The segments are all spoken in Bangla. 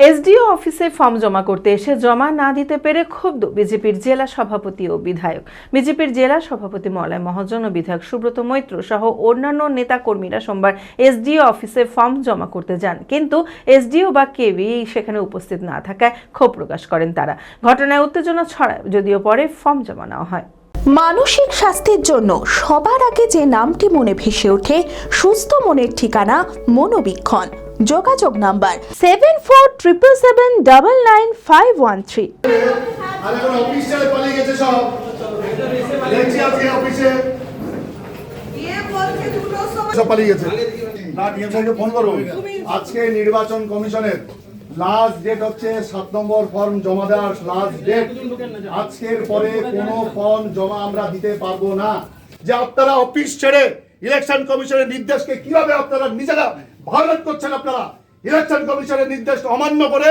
এসডিও অফিসে ফর্ম জমা করতে এসে জমা না দিতে পেরে ক্ষুব্ধ বিজেপির জেলা সভাপতি ও বিধায়ক। বিজেপির জেলা সভাপতি মলয় মহাজন ও বিধায়ক সুব্রত মৈত্র সহ অন্যান্য নেতাকর্মীরা সোমবার এসডিও অফিসে ফর্ম জমা করতে যান, কিন্তু এসডিও বা কেউই সেখানে উপস্থিত না থাকায় ক্ষোভ প্রকাশ করেন তারা। ঘটনায় উত্তেজনা ছড়ায়, যদিও পরে ফর্ম জমা নেওয়া হয়। মানসিক স্বাস্থ্যের জন্য সবার আগে যে নামটি মনে ভেসে ওঠে, সুস্থ মনের ঠিকানা মনোবীক্ষণ। যোগাযোগ নাম্বার 7477799513। আজকে নির্বাচন কমিশনের লাস্ট ডেট হচ্ছে 7 নম্বর ফর্ম জমা দেওয়ার লাস্ট ডেট। আজকের পরে কোনো ফর্ম জমা আমরা দিতে পারবো না। যে আপনারা অফিস ছেড়ে ইলেকশন কমিশনের নির্দেশকে কিভাবে আপনারা নিজেরা ভায়োলেট করছেন, আপনারা ইলেকশন কমিশনের নির্দেশ অমান্য করে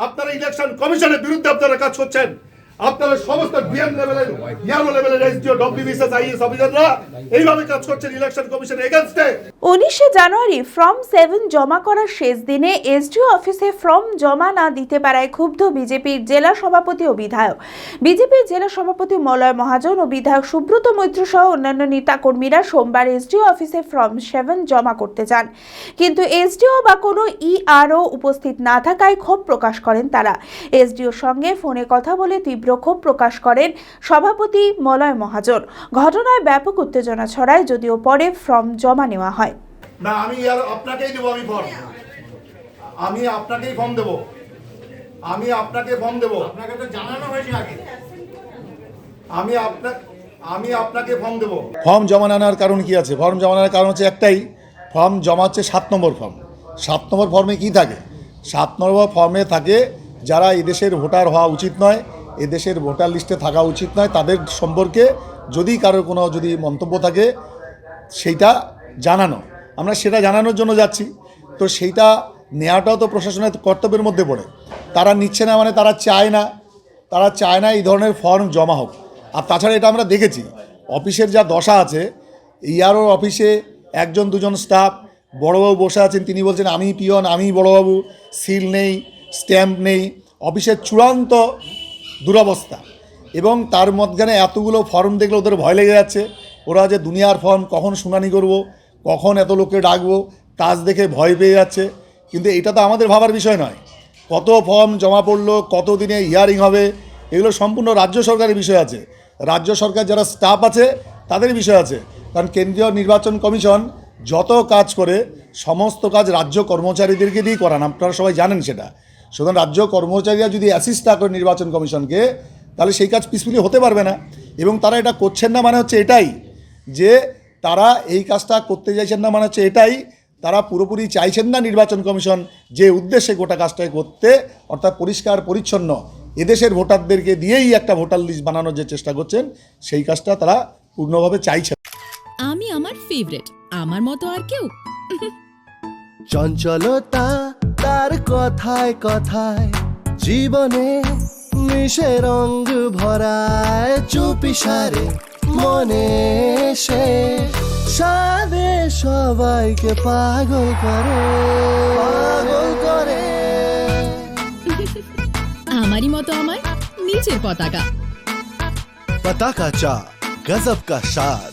আপনারা ইলেকশন কমিশনের বিরুদ্ধে আপনারা কাজ করছেন। আপনারা সমস্ত ডিএম লেভেলের, ইয়ারো লেভেলের এসডিও, ডব্লিউবিসিএস, আইএস অফিসাররা এইভাবে কাজ করছেন ইলেকশন কমিশনের এগেইনস্টে। 19 জানুয়ারি ফর্ম 7 জমা করার শেষ দিনে এসডিও অফিসে ফর্ম জমা না দিতে পারায় ক্ষুব্ধ বিজেপির জেলা সভাপতি ও বিধায়ক। বিজেপির জেলা সভাপতি মলয় মহাজন ও বিধায়ক সুব্রত মৈত্র সহ অন্যান্য নেতাকর্মীরা সোমবার এসডিও অফিসে ফর্ম 7 জমা করতে যান, কিন্তু এসডিও বা কোনো ইআরও উপস্থিত না থাকায় ক্ষোভ প্রকাশ করেন তারা। এসডিওর সঙ্গে ফোনে কথা বলে তীব্র ক্ষোভ প্রকাশ করেন সভাপতি মলয় মহাজন। ঘটনায় ব্যাপক উত্তেজনা ছড়ায়, যদিও পরে ফর্ম জমা নেওয়া হয়। না, আমি আর আপনাকেই দেব, আমি আপনাকেই ফর্ম দেব, আপনাকে তো জানানো হয়েছে আগে। আমি আপনাকে ফর্ম দেব। ফর্ম জমা নেওয়ার কারণ কি আছে? ফর্ম জমা নেওয়ার কারণ হচ্ছে একটাই, ফর্ম জমা হচ্ছে 7 নম্বর ফর্ম। 7 নম্বর ফর্মে কি থাকে? 7 নম্বর ফর্মে থাকে যারা এদেশের ভোটার হওয়া উচিত নয়, এদেশের ভোটার লিস্টে থাকা উচিত নয়, তাদের সম্পর্কে যদি কারোর কোনো মন্তব্য থাকে সেইটা জানানো। আমরা সেটা জানানোর জন্য যাচ্ছি, তো সেইটা নেওয়াটাও তো প্রশাসনের কর্তব্যের মধ্যে পড়ে। তারা নিচ্ছে না মানে তারা চায় না এই ধরনের ফর্ম জমা হোক। আর তাছাড়া এটা আমরা দেখেছি অফিসের যা দশা আছে, ইআরও অফিসে 1-2 স্টাফ, বড়োবাবু বসে আছেন, তিনি বলছেন আমি পিয়ন, আমি বড়োবাবু, সিল নেই, স্ট্যাম্প নেই, অফিসের চূড়ান্ত দুরবস্থা। এবং তার মধ্যখানে এতগুলো ফর্ম দেখলে ওদের ভয় লেগে যাচ্ছে। ওরা যে দুনিয়ার ফর্ম, কখন শুনানি করব, কখন এত লোককে ডাকবো, কাজ দেখে ভয় পেয়ে যাচ্ছে। কিন্তু এটা তো আমাদের ভাবার বিষয় নয়। কত ফর্ম জমা পড়লো, কত দিনে হিয়ারিং হবে, এগুলো সম্পূর্ণ রাজ্য সরকারের বিষয় আছে। রাজ্য সরকার যারা স্টাফ আছে তাদের বিষয় আছে, কারণ কেন্দ্রীয় নির্বাচন কমিশন যত কাজ করে সমস্ত কাজ রাজ্য কর্মচারীদেরকে দিয়েই করান, আপনারা সবাই জানেন সেটা। সুতরাং রাজ্য কর্মচারীরা যদি অ্যাসিস্ট না করে নির্বাচন কমিশনকে, তাহলে সেই কাজ পিসফুলি হতে পারবে না। এবং তারা এটা করছেন না মানে হচ্ছে এটাই, যে তারা এই কাজটা করতে চাইছেন না মানে হচ্ছে এটাই, তারা পুরোপুরি চাইছেন না নির্বাচন কমিশন যে উদ্দেশ্যে গোটা কাজটাই করতে, অর্থাৎ পরিষ্কার পরিচ্ছন্ন এদেশের ভোটারদেরকে দিয়েই একটা ভোটার লিস্ট বানানোর যে চেষ্টা করছেন, সেই কাজটা তারা পূর্ণভাবে চাইছেন। আমি আমার ফেভারিট, আমার মতো আর কেউ। চঞ্চলতা তার কথায় কথায় জীবনে মিশে রঙ ভরায়, চুপি সারে মনে সে সাদে সবাইকে পাগল করে। আমারই মতো আমার নিজের পতাকা। পতাকা চা, গজব কা স্বাদ।